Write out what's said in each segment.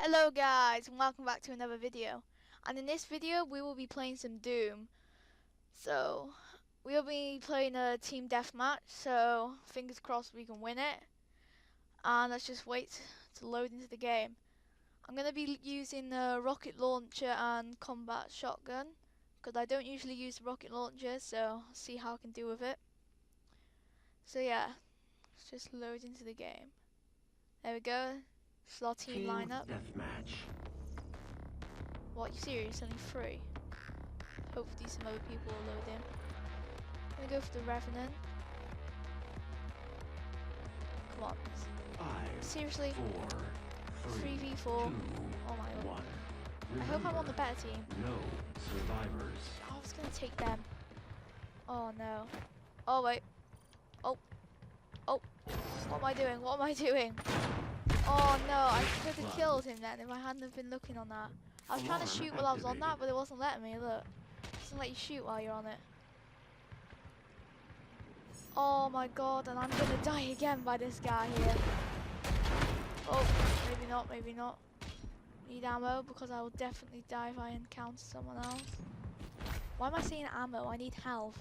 Hello guys and welcome back to another video, and in this video we will be playing some Doom. So we'll be playing a team deathmatch, so fingers crossed we can win it, and let's just wait to load into the game. I'm going to be using the rocket launcher and combat shotgun because I don't usually use the rocket launcher, so I'll see how I can do with it. So yeah, let's just load into the game. There we go. This is our team lineup. Deathmatch. What, you serious? Only 3? Hopefully some other people will load in. I'm gonna go for the Revenant. Come on. 5, Seriously? 4, 3, 3v4. 2, Oh my god. 1. I hope I'm on the better team. No survivors. I was gonna take them. Oh no. Oh wait. Oh. Oh. What am I doing? What am I doing? Oh no, I could have killed him then if I hadn't have been looking on that. I was trying to shoot while I was on that, but it wasn't letting me, look. It doesn't let you shoot while you're on it. Oh my god, and I'm gonna die again by this guy here. Oh, maybe not, maybe not. Need ammo, because I will definitely die if I encounter someone else. Why am I saying ammo? I need health.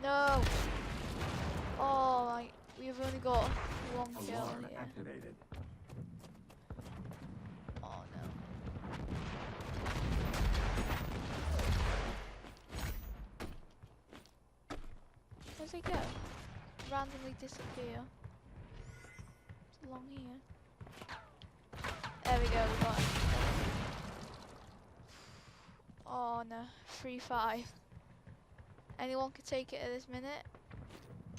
No! Oh, we've only got 1 kill Alarm here. activated. Oh no. Where's he go? Randomly disappear. It's along here. There we go, we got him. Oh no, 3-5. Anyone could take it at this minute.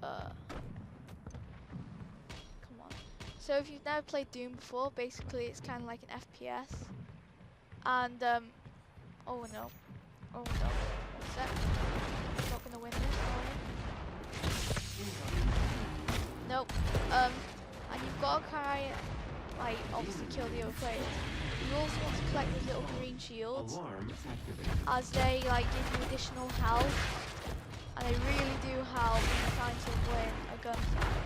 Come on. So if you've never played Doom before, basically it's kind of like an FPS. And oh no, oh no. One sec. I'm not gonna win this, are we? Nope. And you've got to like obviously kill the other players. You also want to collect those little green shields, Alarm activated. as they like give you additional health. And they really do help when you're trying to win a gunfight.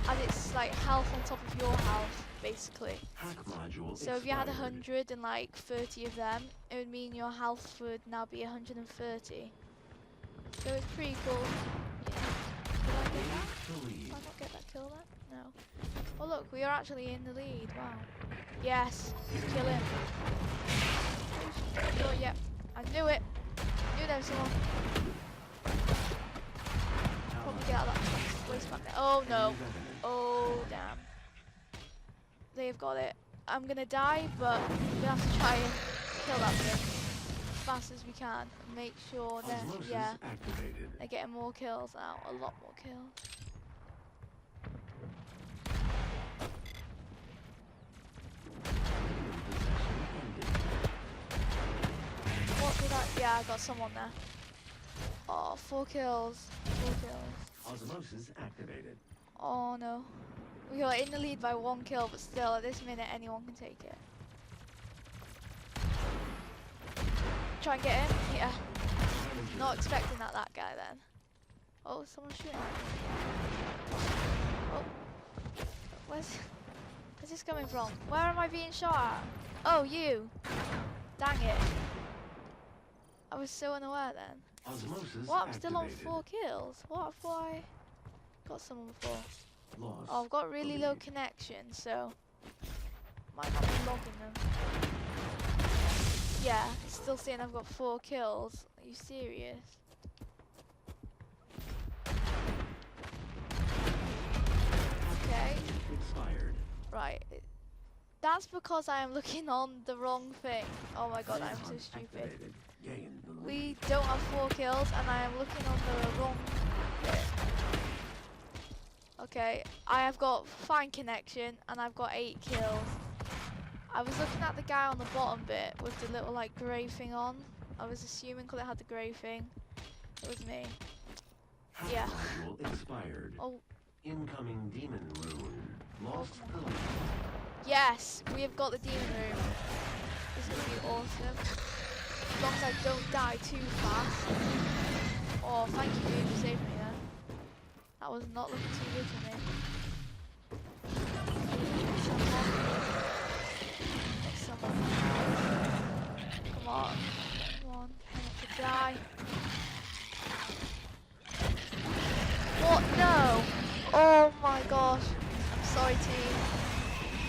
And it's like health on top of your health, basically. Hack module So if you had expired. 100 and like 30 of them, it would mean your health would now be 130. So it's pretty cool. Yeah. Did I get that? Did I not get that kill then? No. Oh look, we are actually in the lead. Wow. Yes. Kill him. Oh, yep. I knew it. Knew there was someone. Probably get out of that waste back there. Oh no. Oh damn. They've got it. I'm gonna die, but we have to try and kill that thing as fast as we can. And make sure that they're getting more kills now. A lot more kills. What did I? Yeah, I got someone there. Oh, 4 kills. 4 kills. Osmosis activated. Oh no. We are in the lead by 1 kill, but still, at this minute, anyone can take it. Try and get in? Yeah. Not expecting that guy then. Oh, someone's shooting at me. Oh. Where's this coming from? Where am I being shot at? Oh, you. Dang it. I was so unaware then. Osmosis What? I'm still on activated. 4 kills. What? I thought I got someone before. Lost. Oh, I've got really low connection, so might not be logging them. Yeah, it's still saying I've got 4 kills. Are you serious? Okay. Expired. Right. That's because I am looking on the wrong thing. Oh my god, I'm so stupid. Activated. Gain the lead. We don't have 4 kills and I am looking on the wrong bit. Okay, I have got fine connection and I've got 8 kills. I was looking at the guy on the bottom bit with the little like grey thing on. I was assuming because it had the grey thing, it was me. Hack Yeah. module expired. Oh, Incoming demon rune. Lost the lead. yes, we have got the demon room. This is going to be awesome. As long as I don't die too fast. Oh, thank you dude, you saved me there. That was not looking too good for me. on. Come on. I need to die. What? No! Oh my gosh. I'm sorry, team.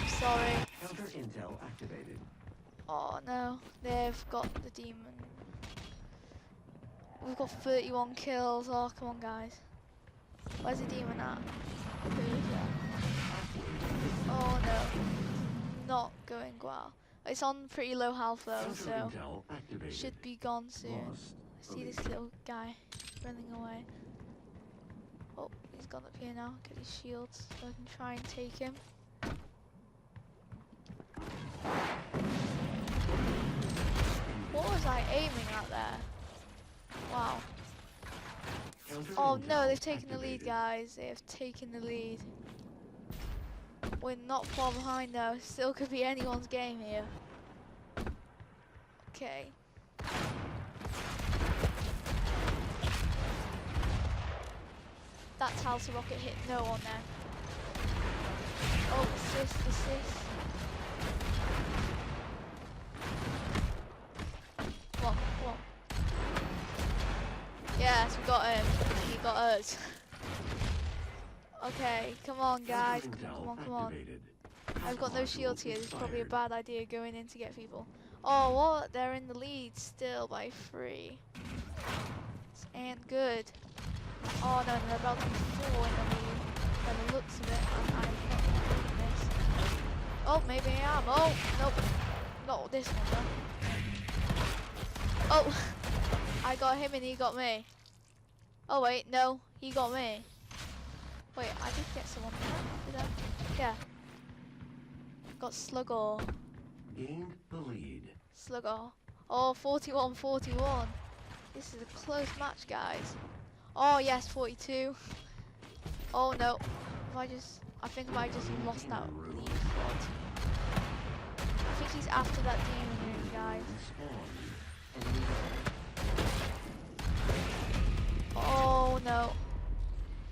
I'm sorry. Counter intel activated. Oh no. They've got the demon. We've got 31 kills. Oh, come on, guys. Where's the demon at? Who's there? Oh no. Not going well. It's on pretty low health though, so should be gone soon. I see this little guy running away. Oh, he's gone up here now. Get his shields so I can try and take him. What was I aiming at there? Wow. Oh no, they've taken the lead, guys. They have taken the lead. We're not far behind though. Still could be anyone's game here. Okay. That's how to rocket hit no one there. Oh, assist. Come on. Yes, we got him. He got us. Okay, come on guys. Come on. I've got no shields here. This is probably a bad idea going in to get people. Oh, what? They're in the lead still by 3. This ain't good. Oh no, they're about to be 4 in the lead. By the looks of it, I'm not doing this. Oh, maybe I am. Oh, nope. Not this one though. Oh, I got him and he got me. Oh wait, no, he got me. Wait, I did get someone. Did I? Yeah. Got Slugger. Gained the lead. Slugger. Oh, 41-41. This is a close match, guys. Oh yes, 42. Oh no. I think I just lost that lead. I think he's after that demon room, guys. Oh no.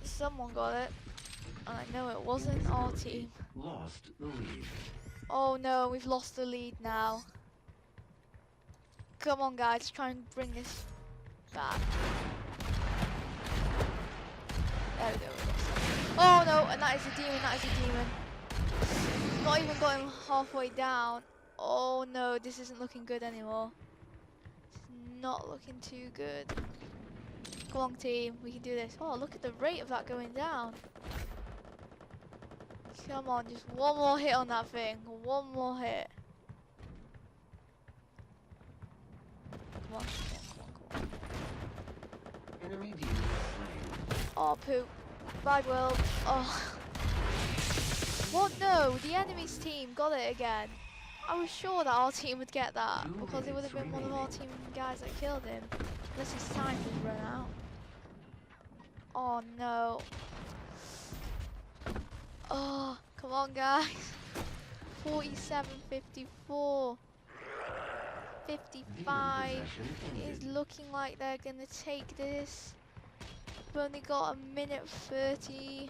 Someone got it. And I know it wasn't our team. Lost the lead. Oh no, we've lost the lead now. Come on guys, try and bring this back. There we go. Oh no, and that is a demon, Not even got him halfway down. Oh no, this isn't looking good anymore. It's not looking too good. Come on team, we can do this. Oh, look at the rate of that going down. Come on, just one more hit on that thing. One more hit. Come on. Enemy demon slain. Oh, poop. Bad world. Oh. What? No, the enemy's team got it again. I was sure that our team would get that because it would have been one of our team guys that killed him. Unless his time has run out. Oh no. Oh, come on guys. 47-54. 55. It is looking like they're gonna take this. We've only got 1:30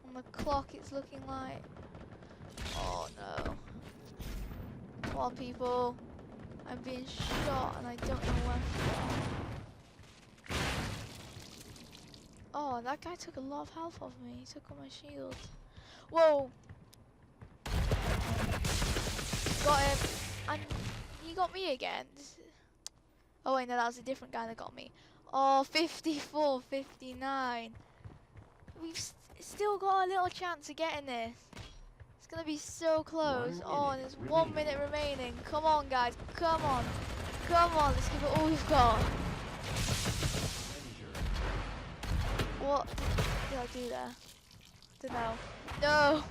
on the clock, it's looking like. Oh no. Come on people. I'm being shot and I don't know where from. Oh, that guy took a lot of health off me. He took all my shields. Whoa! Got him. And he got me again. Oh wait, no, that was a different guy that got me. Oh, 54-59. We've still got a little chance of getting this. It's going to be so close. Oh, and there's 1 minute remaining. Come on, guys. Come on. Come on, let's give it all we've got. What did I do there? Don't know. No!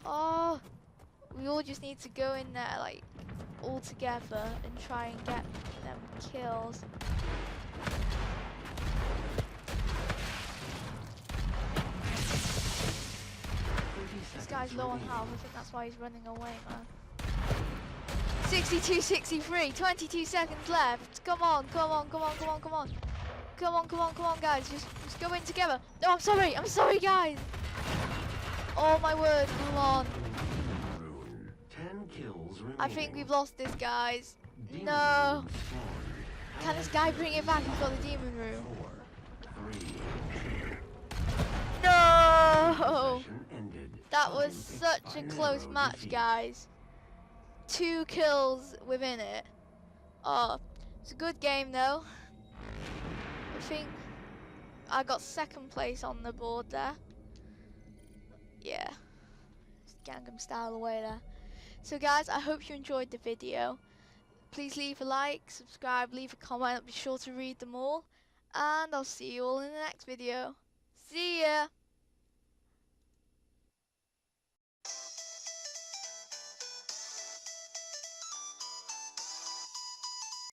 Oh! We all just need to go in there, like, all together and try and get them kills. This guy's low on health. I think that's why he's running away, man. 62-63, 22 seconds left. Come on, come on, come on, come on, come on. Come on, come on, come on, guys. Just go in together. No, I'm sorry, guys. Oh my word, come on. 10 kills remaining. I think we've lost this, guys. Demon No. room spawned. Can this guy bring it back? He's got the demon room. 4, 3. No. Session ended. That was Time such a close expired. match, Defeat. guys. 2 kills within it. Oh, it's a good game though. I think I got 2nd place on the board there. Yeah, it's Gangnam Style away there. So guys, I hope you enjoyed the video. Please leave a like, subscribe, leave a comment. I'll be sure to read them all. And I'll see you all in the next video. See ya!